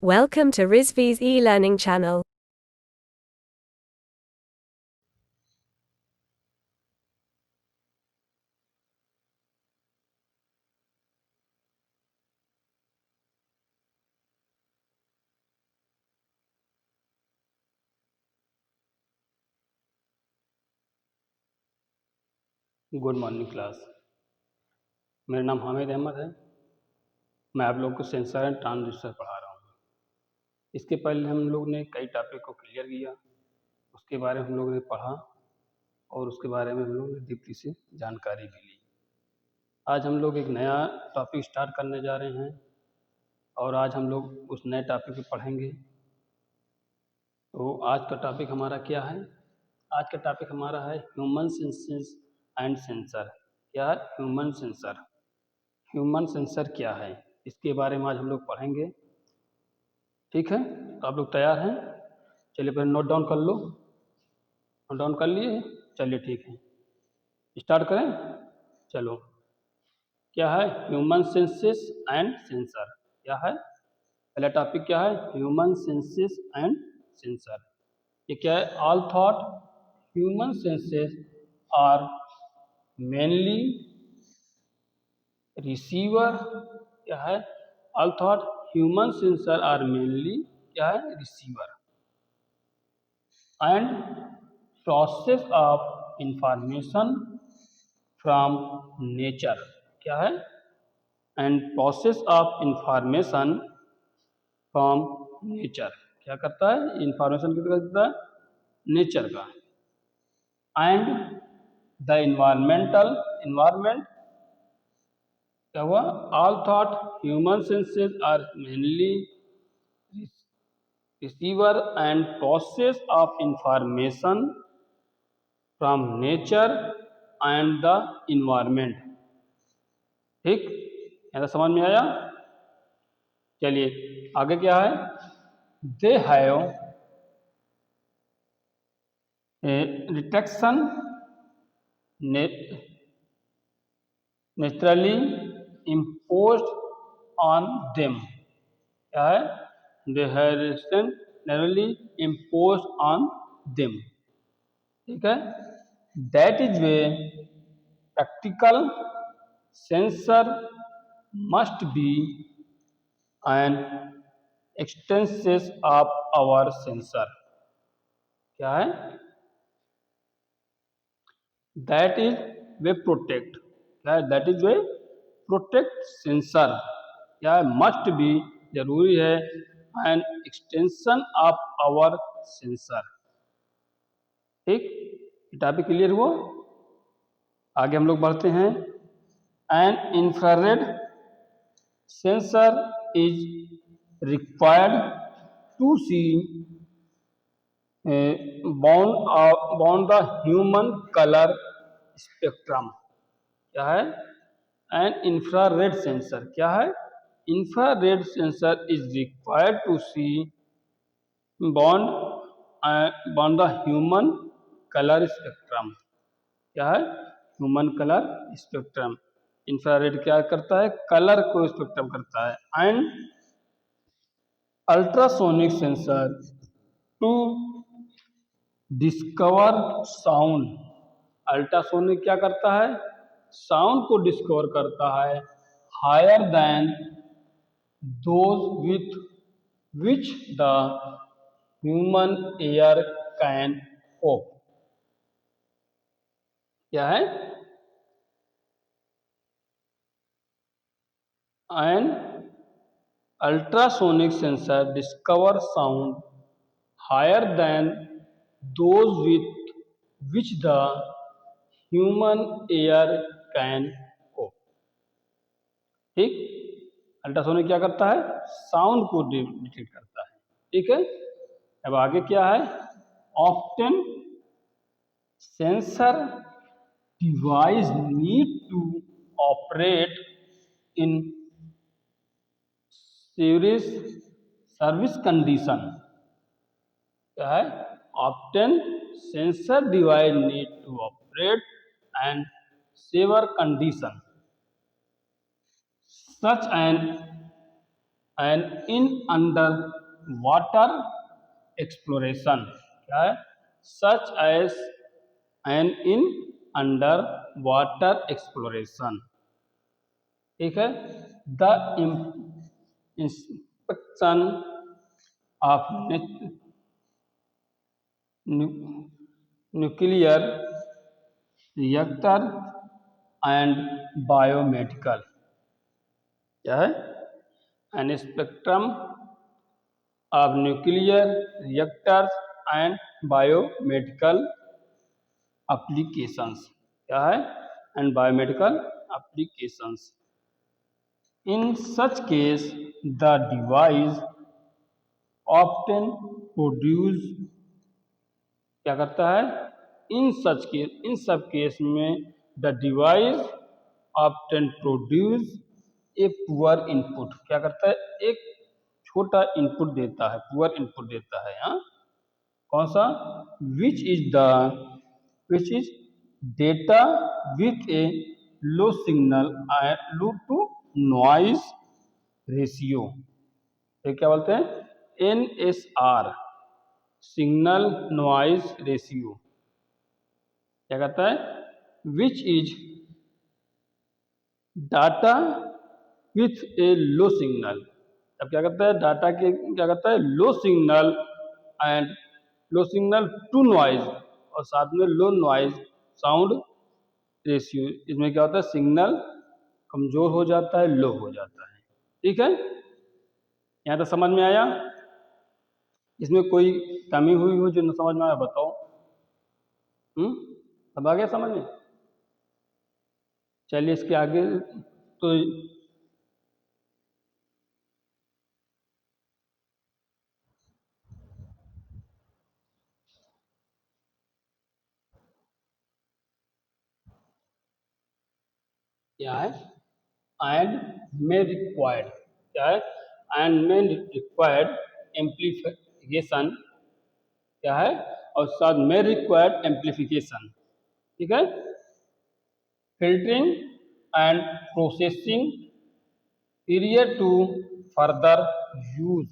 Welcome to Rizvi's e-learning channel. Good morning class. मेरा नाम हामिद अहमद है। मैं आप लोग को सेंसर एंड ट्रांजिस्टर पढ़ा रहा हूँ। इसके पहले हम लोग ने कई टॉपिक को क्लियर किया, उसके बारे में हम लोग ने पढ़ा और उसके बारे में हम लोग ने डीपली से जानकारी भी ली। आज हम लोग एक नया टॉपिक स्टार्ट करने जा रहे हैं और आज हम लोग उस नए टॉपिक को पढ़ेंगे। तो आज का टॉपिक हमारा क्या है? आज का टॉपिक हमारा है ह्यूमन सेंसेस एंड सेंसर। क्या है ह्यूमन सेंसर? ह्यूमन सेंसर क्या है, इसके बारे में आज हम लोग पढ़ेंगे। ठीक है, तो आप लोग तैयार हैं? चलिए पहले नोट डाउन कर लो। नोट डाउन कर लिए? चलिए ठीक है, स्टार्ट करें। चलो, क्या है ह्यूमन सेंसेस एंड सेंसर? क्या है पहला टॉपिक? क्या है ह्यूमन सेंसेस एंड सेंसर। ये क्या है? All thought human senses are mainly receiver. क्या है? All thought human sensor are mainly क्या है? Receiver and process of information from nature। क्या है? and process of information from nature। क्या करता है? इंफॉर्मेशन किसका देता है? नेचर का। and the environment क्या हुआ? all thought human senses are mainly receiver and process of information from nature and the environment। ठीक, यहाँ तक समझ में आया? चलिए आगे क्या है? They have detection naturally imposed on them. क्या है? They have naturally imposed on them. ठीक है, that is way practical sensor must be an extension of our sensor। क्या है? that is way protect। क्या है? that is way protect sensor। क्या है? must be जरूरी है an extension of our sensor। ठीक, टॉपिक क्लियर हुआ? आगे हम लोग बढ़ते हैं। an infrared sensor is required to see bound the human color spectrum। क्या है? an infrared sensor। क्या है? infrared sensor is required to see bound the human color spectrum। क्या है? Human colour spectrum. इंफ्रारेड क्या करता है? कलर को स्पेक्ट्रम करता है। And ultrasonic sensor to discover sound. Ultrasonic क्या करता है? साउंड को डिस्कवर करता है higher than those with which the human ear can cope. क्या है? An ultrasonic sensor discover sound higher than those with which the human ear can cope. ठीक, ultrasonic क्या करता है? साउंड को डिटेक्ट करता है। ठीक है, अब आगे क्या है? Often sensor device need to operate in series service condition. क्या है? Often sensor device need to operate and severe condition such and in underwater exploration, क्या है, such as an in underwater exploration, ठीक है। The inspection of nuclear reactor and biomedical, क्या है, an spectrum of nuclear reactors and biomedical applications, क्या है, and biomedical applications. In such case the device often produce, क्या करता है, इन सब केस में the device often produce a poor input, क्या करता है, एक छोटा इनपुट देता है, पुअर इनपुट देता है। यहाँ कौन सा, which is data with a low signal low to noise ratio, ये क्या बोलते हैं, NSR, सिग्नल नॉइज रेशियो, क्या कहता है, which is data with a low signal, अब क्या करता है, डाटा के क्या करता है, low signal and low signal to noise, और साथ में लो नॉइज साउंड रेशियो, इसमें क्या होता है, सिग्नल कमजोर हो जाता है, लो हो जाता है, ठीक है। यहाँ तक समझ में आया, इसमें कोई कमी हुई हो जो न समझ में आया बताओ। अब आ गया समझ में, चलिए इसके आगे तो क्या है, एंड मे रिक्वायर्ड, क्या है, एंड मे रिक्वायर्ड एम्प्लीफिकेशन, क्या है, और साथ में रिक्वायर्ड एम्प्लीफिकेशन, ठीक है। Filtering and processing period to further use,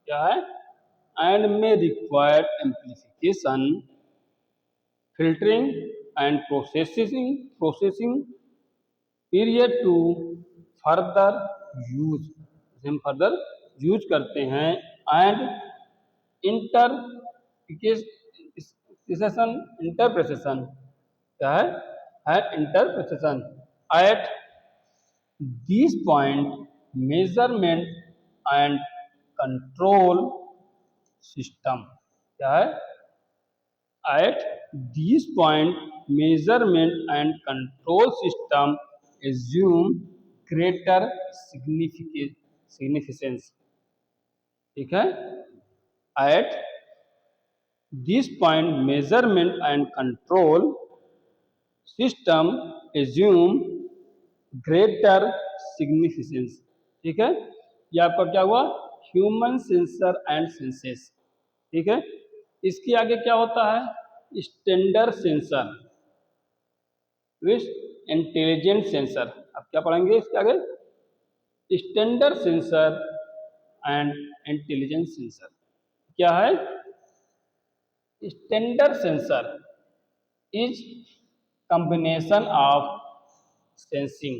क्या है, एंड में required amplification, filtering and processing period to further use, हम फर्दर यूज करते हैं, एंड इंटरप्रिटेशन, क्या है interpretation at this point measurement and control system, क्या है, at this point measurement and control system assume greater significance, ठीक है। At this point measurement and control system assume greater significance, ठीक है। ये आपका क्या हुआ, ह्यूमन सेंसर एंड सेंसेस, ठीक है। इसके आगे क्या होता है, standard sensor with intelligent sensor, आप क्या पढ़ेंगे इसके आगे, standard sensor and intelligent sensor, क्या है, standard sensor is combination of sensing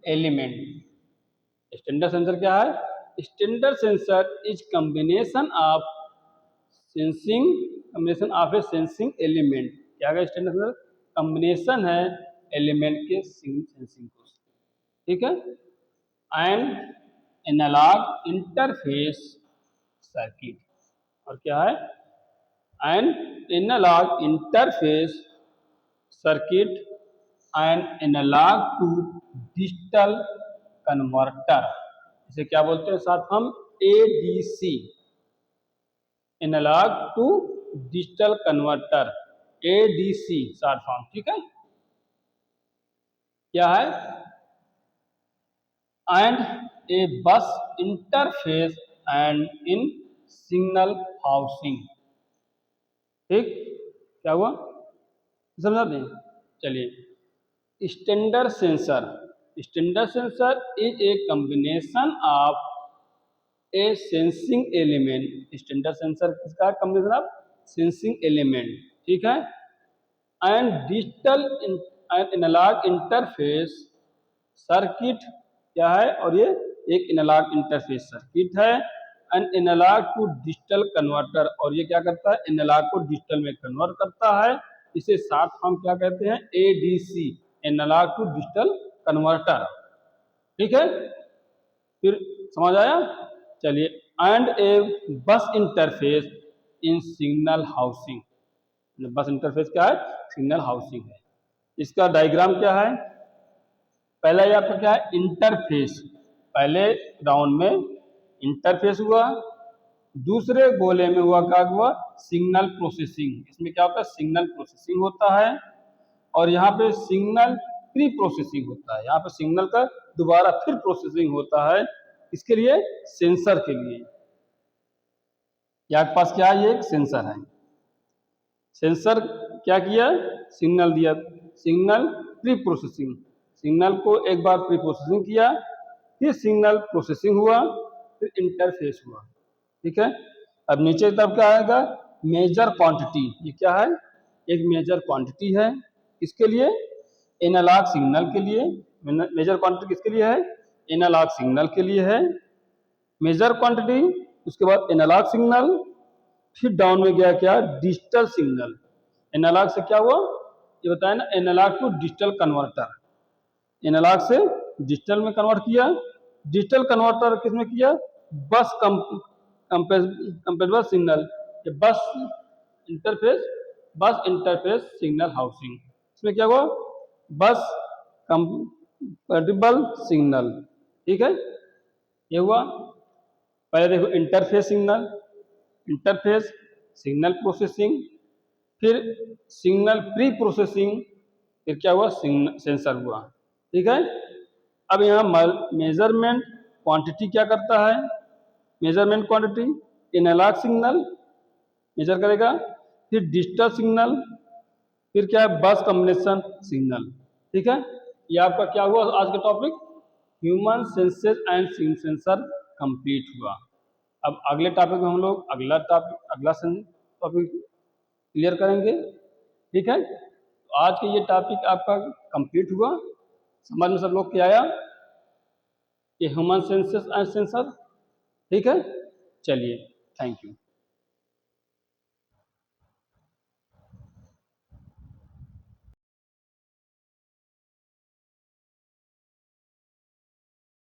element. Standard sensor क्या है, standard sensor is combination of a sensing element, क्या है, स्टैंडर्ड सेंसर कॉम्बिनेशन है एलिमेंट के सेंसिंग को, ठीक है। एंड एनालॉग इंटरफेस सर्किट, और क्या है, and analogue interface circuit and analogue to digital converter, इसे क्या बोलते हैं साथ हम, ADC, analogue to digital converter, ADC short form, ठीक है। क्या है, and a bus interface and in signal housing, ठीक, क्या हुआ समझा दें। चलिए, standard sensor standard sensor is a combination of a sensing element. Standard sensor किसका कॉम्बिनेशन ऑफ सेंसिंग एलिमेंट, ठीक है, and digital and analogue interface circuit क्या है, और ये एक एनालॉग इंटरफेस सर्किट है, and analogue to digital converter, और ये क्या करता है, एनालॉग को डिजिटल में कन्वर्ट करता है। इसे शॉर्ट फॉर्म क्या कहते हैं, ADC, analogue to digital converter, ठीक है। फिर समझ आया, चलिए, and a bus interface in signal housing. Bus interface क्या है, सिग्नल हाउसिंग है। इसका डायग्राम क्या है, पहला ये आपका क्या है, इंटरफेस, पहले राउंड में इंटरफेस हुआ, दूसरे गोले में हुआ क्या हुआ, सिग्नल प्रोसेसिंग। इसमें क्या होता है, सिग्नल प्रोसेसिंग होता है, और यहाँ पे सिग्नल प्री प्रोसेसिंग होता है, यहाँ पे सिग्नल का दोबारा फिर प्रोसेसिंग होता है, इसके लिए सेंसर के लिए। आपके पास क्या है, ये एक सेंसर है। सेंसर क्या किया, सिग्नल दिया, सिग्नल प्री प्रोसेसिंग, सिग्नल को एक बार प्री प्रोसेसिंग किया, फिर सिग्नल प्रोसेसिंग हुआ, फिर इंटरफेस हुआ, ठीक है। अब नीचे तब क्या आएगा, मेजर क्वांटिटी। ये क्या है, एक मेजर क्वांटिटी है, इसके लिए एनालॉग सिग्नल के लिए। मेजर क्वांटिटी किसके लिए है, एनालॉग सिग्नल के लिए है, मेजर क्वांटिटी, उसके बाद एनालॉग सिग्नल, फिर डाउन में गया क्या, डिजिटल सिग्नल। एनालॉग से क्या हुआ, ये बताया ना, analogue to digital converter, analogue से डिजिटल में कन्वर्ट किया। डिजिटल कन्वर्टर किसमें किया, bus comparable signal, bus interface signal housing, इसमें क्या हुआ, बस कंपेरेबल सिग्नल, ठीक है। ये हुआ, पहले देखो interface signal, interface signal processing, फिर सिग्नल प्री प्रोसेसिंग, फिर क्या हुआ, सेंसर हुआ, ठीक है। अब यहाँ मेजरमेंट क्वांटिटी क्या करता है, measurement quantity analogue signal measure करेगा, फिर डिजिटल सिग्नल, फिर क्या है, बस कॉम्बिनेशन सिग्नल, ठीक है। ये आपका क्या हुआ आज का topic, human senses and sensor complete हुआ। अब अगले टॉपिक में हम लोग अगला टॉपिक क्लियर करेंगे, ठीक है। तो आज के ये टॉपिक आपका कंप्लीट हुआ, समझ में सब लोग क्या आया, ये ह्यूमन सेंसेस एंड सेंसर, ठीक है। चलिए, थैंक यू।